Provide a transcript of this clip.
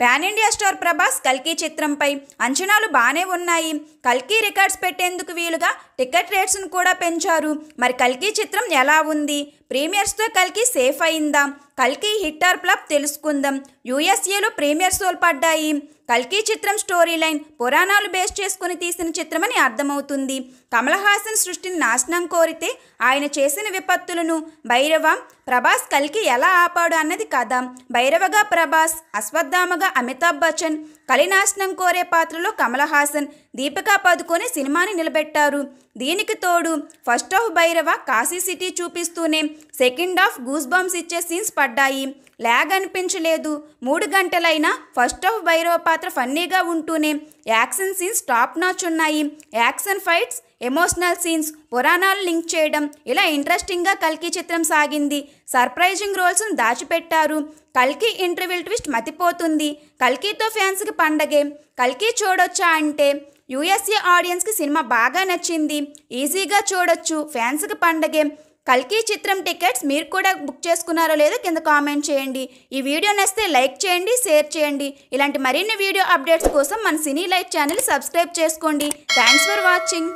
Pan India star Prabhas కల్కి చిత్రంపై అంచనాలు బానే ఉన్నాయి. కల్కి రికార్డ్స్ పెట్టేందుకు వీలుగా టికెట్ రేట్స్ను కూడా పెంచారు. మరి కల్కి చిత్రం ఎలా ఉంది? ప్రీమియర్స్తో కల్కి సేఫ్ అయిందా? కల్కి హిట్ ఆర్ ఫ్లాప్ తెలుసుకుందాం. యూఎస్ఏలో ప్రీమియర్ షోలు పడ్డాయి. కల్కి చిత్రం స్టోరీ లైన్ పురాణాలు బేస్ చేసుకుని తీసిన చిత్రమని అర్థమవుతుంది. కమల్ హాసన్ సృష్టిని నాశనం కోరితే ఆయన చేసిన విపత్తులను భైరవ ప్రభాస్ కల్కి ఎలా ఆపాడు అన్నది కథ. భైరవగా ప్రభాస్, అశ్వత్థామగా అమితాబ్ బచ్చన్, కలినాశనం కోరే పాత్రలో కమల్ హాసన్, దీపికా పదుకొని సినిమాని నిలబెట్టారు. దీనికి తోడు first half Bhairava Kashi city చూపిస్తూనే సెకండ్ హాఫ్ గూస్ బంప్స్ ఇచ్చే సీన్స్ పడ్డాయి. ల్యాగ్ అనిపించలేదు. 3 గంటలైనా ఫస్ట్ హాఫ్ భైరవ పాత్ర ఫన్నీగా ఉంటూనే యాక్షన్ సీన్స్ టాప్ నాచ్ ఉన్నాయి. యాక్షన్ ఫైట్స్, ఎమోషనల్ సీన్స్, పురాణాలు లింక్ చేయడం ఇలా ఇంట్రెస్టింగ్గా కల్కి చిత్రం సాగింది. సర్ప్రైజింగ్ రోల్స్ను దాచిపెట్టారు. కల్కి ఇంటర్వెల్ ట్విస్ట్ మతిపోతుంది. కల్కితో ఫ్యాన్స్కి పండగే. కల్కి చూడొచ్చా అంటే యూఎస్ఏ ఆడియన్స్కి సినిమా బాగా నచ్చింది. ఈజీగా చూడొచ్చు. ఫ్యాన్స్కి పండగే. కల్కి చిత్రం టికెట్స్ మీరు కూడా బుక్ చేసుకున్నారో లేదో కింద కామెంట్ చేయండి. ఈ వీడియో నచ్చితే లైక్ చేయండి, షేర్ చేయండి. ఇలాంటి మరిన్ని వీడియో అప్డేట్స్ కోసం మన సినీ లైట్ ఛానల్ సబ్స్క్రైబ్ చేసుకోండి. Thanks for watching.